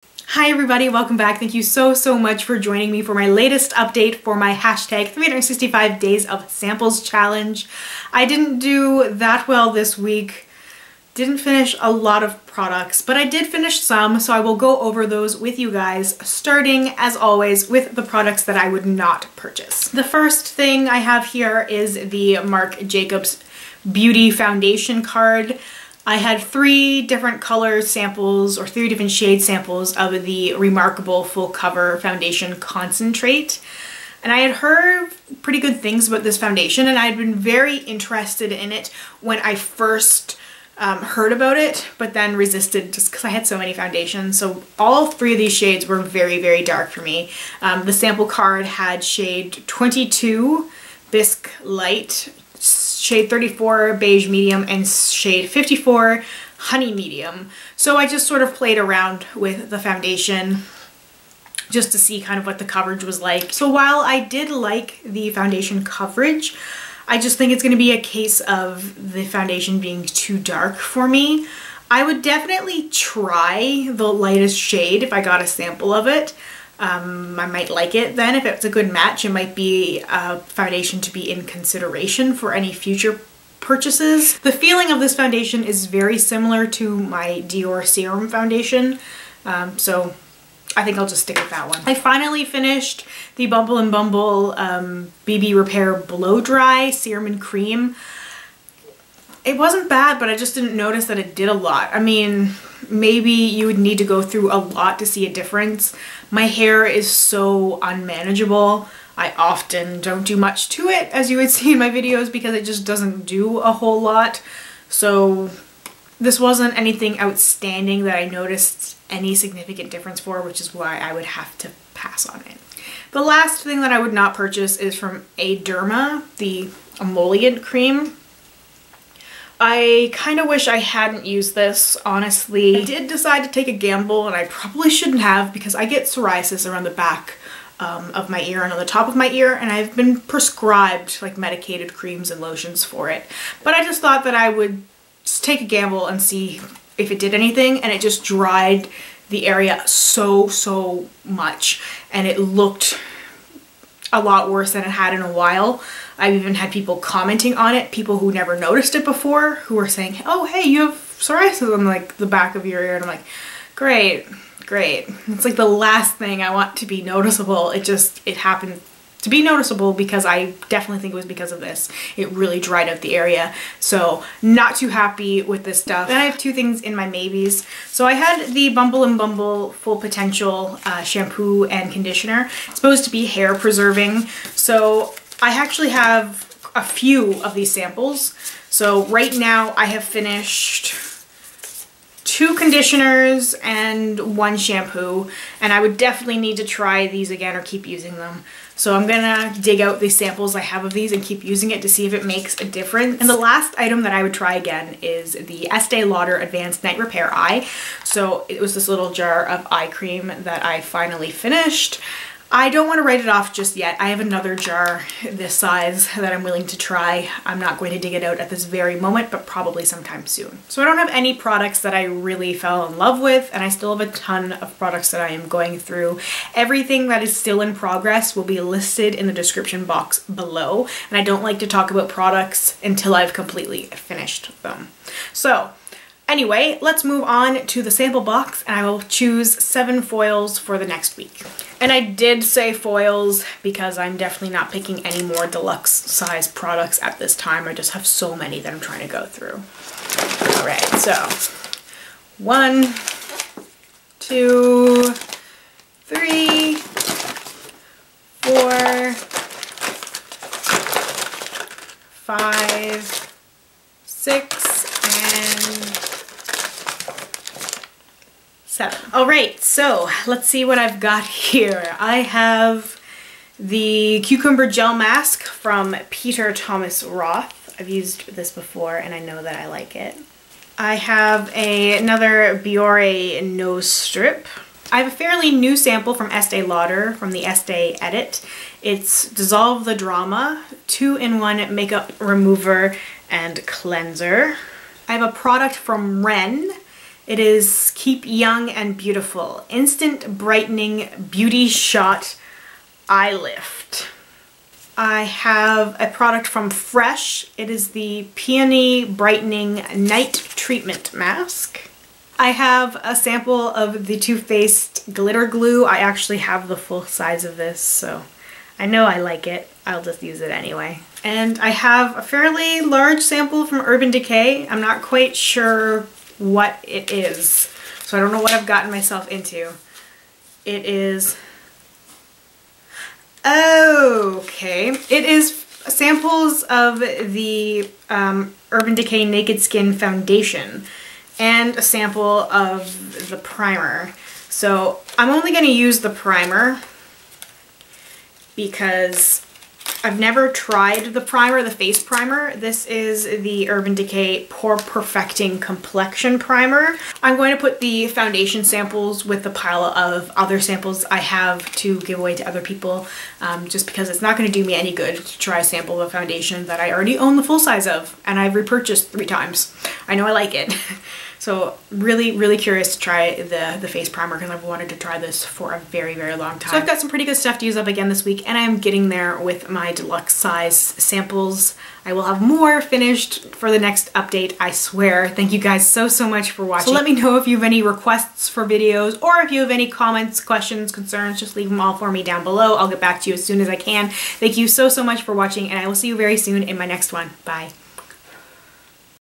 Hi everybody, welcome back. Thank you so much for joining me for my latest update for my hashtag 365 days of samples challenge. I didn't do that well this week. Didn't finish a lot of products, but I did finish some, so I will go over those with you guys, starting as always with the products that I would not purchase. The first thing I have here is the Marc Jacobs Beauty Foundation card. I had 3 different color samples or 3 different shade samples of the Remarkable Full Cover Foundation Concentrate. And I had heard pretty good things about this foundation, and I had been very interested in it when I first heard about it, but then resisted just because I had so many foundations. So all 3 of these shades were very dark for me. The sample card had shade 22, Bisque Light, shade 34 Beige Medium, and shade 54 Honey Medium. So I just sort of played around with the foundation just to see kind of what the coverage was like. So while I did like the foundation coverage, I just think it's going to be a case of the foundation being too dark for me. I would definitely try the lightest shade if I got a sample of it. I might like it then. If it's a good match, it might be a foundation to be in consideration for any future purchases. The feeling of this foundation is very similar to my Dior Serum foundation, so I think I'll just stick with that one. I finally finished the Bumble & Bumble BB Repair Blow Dry Serum and Cream. It wasn't bad, but I just didn't notice that it did a lot. I mean, maybe you would need to go through a lot to see a difference. My hair is so unmanageable. I often don't do much to it, as you would see in my videos, because it just doesn't do a whole lot. So this wasn't anything outstanding that I noticed any significant difference for, which is why I would have to pass on it. The last thing that I would not purchase is from Alterna, the emollient cream. I kind of wish I hadn't used this, honestly. I did decide to take a gamble, and I probably shouldn't have, because I get psoriasis around the back of my ear and on the top of my ear, and I've been prescribed like medicated creams and lotions for it. But I just thought that I would just take a gamble and see if it did anything, and it just dried the area so much, and it looked a lot worse than it had in a while. I've even had people commenting on it, people who never noticed it before, who were saying, oh hey, you have psoriasis on like the back of your ear, and I'm like, great. It's like the last thing I want to be noticeable. It happened to be noticeable because I definitely think it was because of this. It really dried out the area, so not too happy with this stuff. Then I have 2 things in my maybes. So I had the Bumble & Bumble Full Potential shampoo and conditioner. It's supposed to be hair preserving, so I actually have a few of these samples. So right now I have finished 2 conditioners and 1 shampoo, and I would definitely need to try these again or keep using them. So I'm gonna dig out the samples I have of these and keep using it to see if it makes a difference. And the last item that I would try again is the Estee Lauder Advanced Night Repair Eye. So it was this little jar of eye cream that I finally finished. I don't want to write it off just yet. I have another jar this size that I'm willing to try. I'm not going to dig it out at this very moment, but probably sometime soon. So I don't have any products that I really fell in love with, and I still have a ton of products that I am going through. Everything that is still in progress will be listed in the description box below, and I don't like to talk about products until I've completely finished them. So anyway, let's move on to the sample box, and I will choose 7 foils for the next week. And I did say foils because I'm definitely not picking any more deluxe size products at this time. I just have so many that I'm trying to go through. All right, so 1, 2, 3, 4, 5, 6, and 7. All right, so let's see what I've got here. I have the Cucumber Gel Mask from Peter Thomas Roth. I've used this before and I know that I like it. I have another Biore nose strip. I have a fairly new sample from Estee Lauder from the Estee Edit. It's Dissolve the Drama 2-in-1 makeup remover and cleanser. I have a product from Ren, It is Keep Young and Beautiful Instant Brightening Beauty Shot Eye Lift. I have a product from Fresh. It is the Peony Brightening Night Treatment Mask. I have a sample of the Too Faced Glitter Glue. I actually have the full size of this, so I know I like it. I'll just use it anyway. And I have a fairly large sample from Urban Decay. I'm not quite sure what it is, so I don't know what I've gotten myself into. It is... okay. It is samples of the Urban Decay Naked Skin Foundation and a sample of the primer. So I'm only going to use the primer because I've never tried the primer, the face primer. This is the Urban Decay Pore Perfecting Complexion Primer. I'm going to put the foundation samples with the pile of other samples I have to give away to other people, just because it's not going to do me any good to try a sample of a foundation that I already own the full size of and I've repurchased 3 times. I know I like it. So really, really curious to try the face primer because I've wanted to try this for a very, very long time. So I've got some pretty good stuff to use up again this week, and I am getting there with my deluxe size samples. I will have more finished for the next update, I swear. Thank you guys so, so much for watching. So let me know if you have any requests for videos, or if you have any comments, questions, concerns, just leave them all for me down below. I'll get back to you as soon as I can. Thank you so, so much for watching, and I will see you very soon in my next one. Bye.